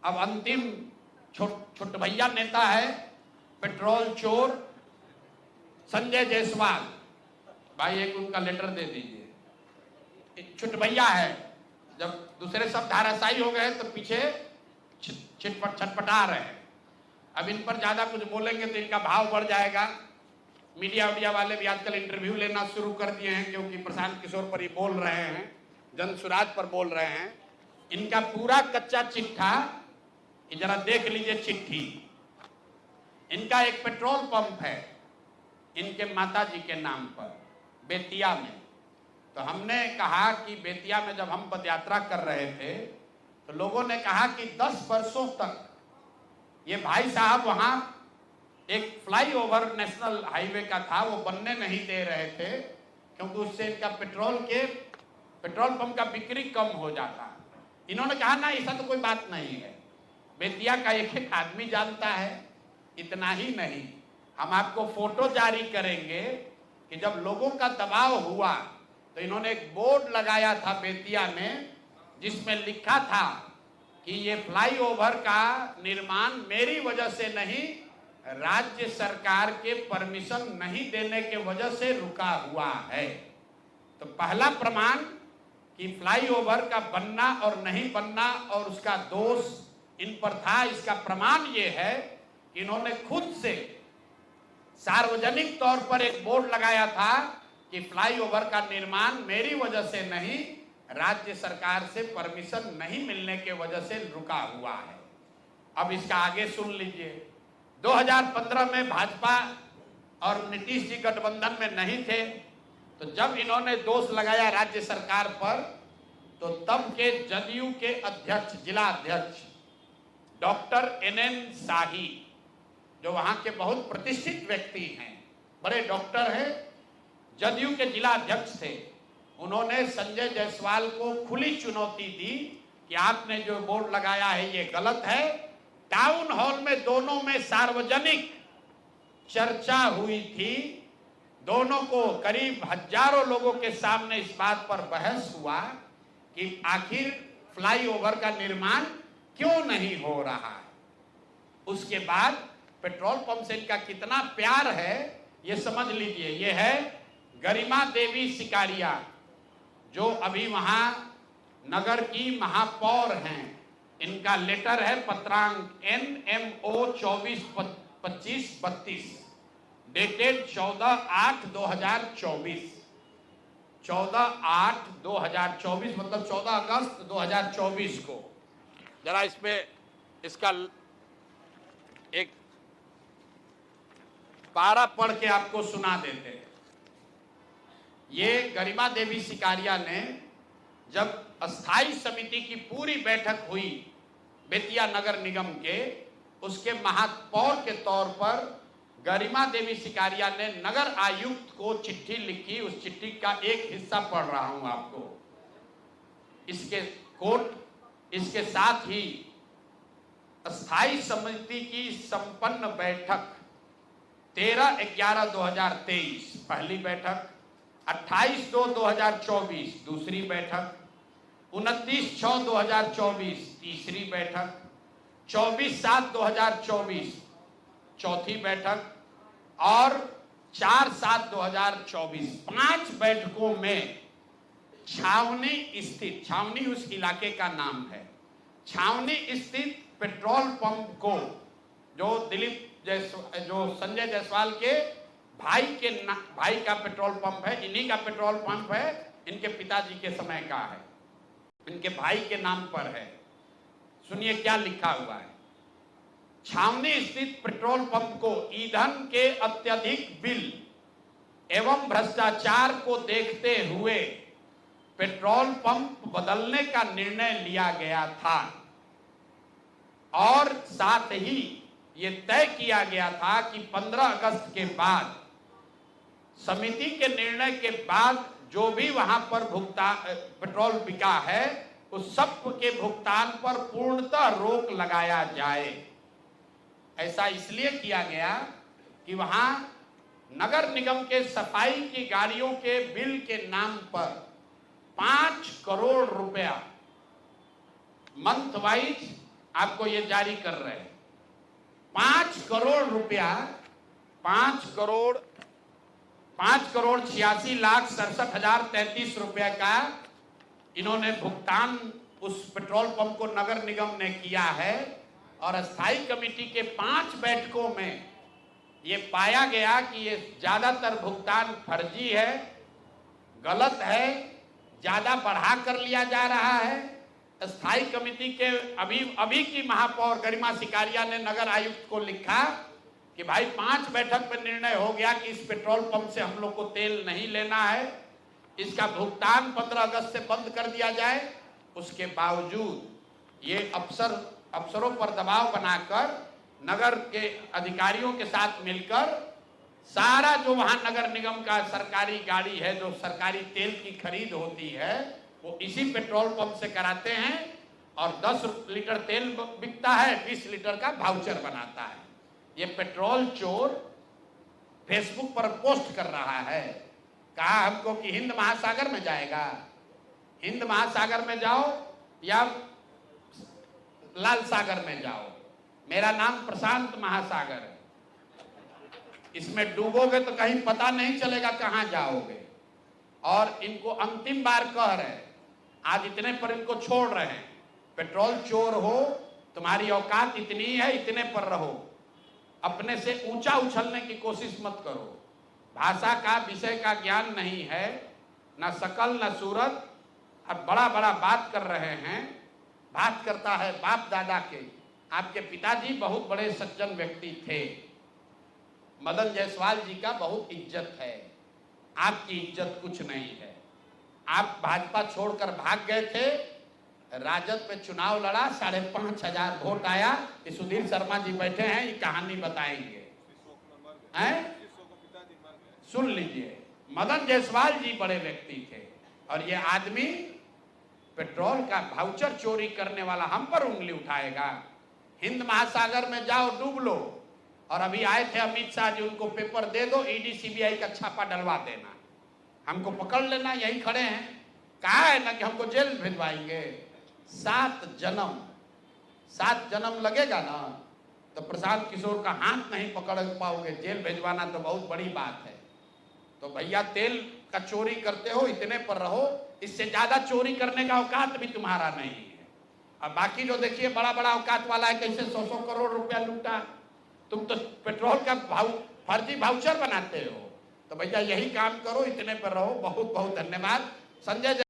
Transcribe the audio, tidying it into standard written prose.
अब अंतिम छोट भैया नेता है पेट्रोल चोर संजय जायसवाल। भाई एक उनका लेटर दे दीजिए। छोट भैया है, जब दूसरे सब धाराशायी हो गए तो पीछे छटपटा रहे हैं। अब इन पर ज्यादा कुछ बोलेंगे तो इनका भाव बढ़ जाएगा। मीडिया वाले भी आजकल इंटरव्यू लेना शुरू कर दिए हैं, क्योंकि प्रशांत किशोर पर ही बोल रहे हैं, जनसुराज पर बोल रहे हैं। इनका पूरा कच्चा चिट्ठा जरा देख लीजिए चिट्ठी। इनका एक पेट्रोल पंप है इनके माताजी के नाम पर बेतिया में। तो हमने कहा कि बेतिया में जब हम पदयात्रा कर रहे थे तो लोगों ने कहा कि 10 वर्षों तक ये भाई साहब वहां एक फ्लाईओवर नेशनल हाईवे का था, वो बनने नहीं दे रहे थे, क्योंकि उससे इनका पेट्रोल पंप का बिक्री कम हो जाता। इन्होंने कहा ना, ऐसा तो कोई बात नहीं है, बेतिया का एक एक आदमी जानता है। इतना ही नहीं, हम आपको फोटो जारी करेंगे कि जब लोगों का दबाव हुआ तो इन्होंने एक बोर्ड लगाया था बेतिया में, जिसमें लिखा था कि ये फ्लाईओवर का निर्माण मेरी वजह से नहीं, राज्य सरकार के परमिशन नहीं देने के वजह से रुका हुआ है। तो पहला प्रमाण कि फ्लाईओवर का बनना और नहीं बनना और उसका दोष इन पर था, इसका प्रमाण ये है कि इन्होंने खुद से सार्वजनिक तौर पर एक बोर्ड लगाया था कि फ्लाईओवर का निर्माण मेरी वजह से नहीं, राज्य सरकार से परमिशन नहीं मिलने के वजह से रुका हुआ है। अब इसका आगे सुन लीजिए। 2015 में भाजपा और नीतीश जी गठबंधन में नहीं थे, तो जब इन्होंने दोष लगाया राज्य सरकार पर, तो तब के जदयू के अध्यक्ष, जिला अध्यक्ष डॉक्टर NN शाही, जो वहां के बहुत प्रतिष्ठित व्यक्ति हैं, बड़े डॉक्टर हैं, जदयू के जिला अध्यक्ष थे, उन्होंने संजय जायसवाल को खुली चुनौती दी कि आपने जो बोर्ड लगाया है ये गलत है। टाउन हॉल में दोनों में सार्वजनिक चर्चा हुई थी, दोनों को करीब हजारों लोगों के सामने इस बात पर बहस हुआ कि आखिर फ्लाईओवर का निर्माण क्यों नहीं हो रहा है। उसके बाद पेट्रोल पंप से इनका कितना प्यार है ये समझ लीजिए। ये है गरिमा देवी सिकारिया, जो अभी वहां नगर की महापौर हैं। इनका लेटर है पत्रांक NMO 242532 डेटेड 14/8/2024। 14/8/2024 मतलब 14 अगस्त 2024 को। जरा इसमें इसका एक पारा पढ़ के आपको सुना देते हैं। ये गरिमा देवी सिकारिया ने जब अस्थाई समिति की पूरी बैठक हुई बेतिया नगर निगम के, उसके महापौर के तौर पर गरिमा देवी सिकारिया ने नगर आयुक्त को चिट्ठी लिखी। उस चिट्ठी का एक हिस्सा पढ़ रहा हूं आपको, इसके कोट। इसके साथ ही अस्थाई समिति की संपन्न बैठक 13/11/2023 पहली बैठक, 28/2/2024 दूसरी बैठक, 29/6/2024 तीसरी बैठक, 24/7/2024 चौथी बैठक और 4/7/2024 5 बैठकों में छावनी स्थित, छावनी उस इलाके का नाम है, छावनी स्थित पेट्रोल पंप को, जो संजय जायसवाल के भाई का पेट्रोल पंप है, इन्हीं का पेट्रोल पंप है, इनके पिताजी के समय का है, इनके भाई के नाम पर है। सुनिए क्या लिखा हुआ है। छावनी स्थित पेट्रोल पंप को ईंधन के अत्यधिक बिल एवं भ्रष्टाचार को देखते हुए पेट्रोल पंप बदलने का निर्णय लिया गया था और साथ ही ये तय किया गया था कि 15 अगस्त के बाद समिति के निर्णय के बाद जो भी वहां पर पेट्रोल बिका है उस सब के भुगतान पर पूर्णतः रोक लगाया जाए। ऐसा इसलिए किया गया कि वहां नगर निगम के सफाई की गाड़ियों के बिल के नाम पर 5 करोड़ रुपया मंथ वाइज आपको ये जारी कर रहे हैं। 5 करोड़ रुपया, 5,86,67,33 रुपए का इन्होंने भुगतान उस पेट्रोल पंप को नगर निगम ने किया है। और स्थायी कमेटी के 5 बैठकों में ये पाया गया कि ये ज्यादातर भुगतान फर्जी है, गलत है, ज्यादा बढ़ा कर लिया जा रहा है। स्थायी कमेटी के अभी की महापौर गरिमा सिकारिया ने नगर आयुक्त को लिखा कि भाई 5 बैठक पर निर्णय हो गया कि इस पेट्रोल पंप से हम लोग को तेल नहीं लेना है, इसका भुगतान 15 अगस्त से बंद कर दिया जाए। उसके बावजूद ये अफसरों पर दबाव बनाकर नगर के अधिकारियों के साथ मिलकर सारा जो वहां नगर निगम का सरकारी गाड़ी है, जो सरकारी तेल की खरीद होती है, वो इसी पेट्रोल पंप से कराते हैं। और 10 लीटर तेल बिकता है, 20 लीटर का वाउचर बनाता है। ये पेट्रोल चोर फेसबुक पर पोस्ट कर रहा है। कहा हमको कि हिंद महासागर में जाएगा, हिंद महासागर में जाओ या लाल सागर में जाओ, मेरा नाम प्रशांत महासागर है, इसमें डूबोगे तो कहीं पता नहीं चलेगा कहां जाओगे। और इनको अंतिम बार कह रहे हैं, आज इतने पर इनको छोड़ रहे हैं। पेट्रोल चोर हो, तुम्हारी औकात इतनी है, इतने पर रहो, अपने से ऊंचा उछलने की कोशिश मत करो। भाषा का विषय का ज्ञान नहीं है, ना शकल ना सूरत, अब बड़ा बड़ा बात कर रहे हैं। बात करता है बाप दादा के। आपके पिताजी बहुत बड़े सज्जन व्यक्ति थे, मदन जायसवाल जी का बहुत इज्जत है, आपकी इज्जत कुछ नहीं है। आप भाजपा छोड़कर भाग गए थे, राजद पे चुनाव लड़ा, 5,500 वोट आया। सुधीर शर्मा जी बैठे हैं, ये कहानी बताएंगे, हैं? सुन लीजिए, मदन जायसवाल जी बड़े व्यक्ति थे और ये आदमी पेट्रोल का वाउचर चोरी करने वाला हम पर उंगली उठाएगा। हिंद महासागर में जाओ, डूब लो। और अभी आए थे अमित शाह जी, उनको पेपर दे दो, ईडी सीबीआई का छापा डलवा देना, हमको पकड़ लेना, यही खड़े हैं। कहा है ना कि हमको जेल भिजवाएंगे। 7 जन्म लगेगा ना तो प्रशांत किशोर का हाथ नहीं पकड़ पाओगे। जेल भिजवाना तो बहुत बड़ी बात है। तो भैया तेल का चोरी करते हो, इतने पर रहो, इससे ज्यादा चोरी करने का औकात भी तुम्हारा नहीं है। और बाकी जो देखिए बड़ा बड़ा औकात वाला है, कैसे 100 करोड़ रुपया लूटा। तुम तो पेट्रोल का फर्जी वाउचर बनाते हो। तो भैया यही काम करो, इतने पर रहो। बहुत बहुत धन्यवाद। संजय।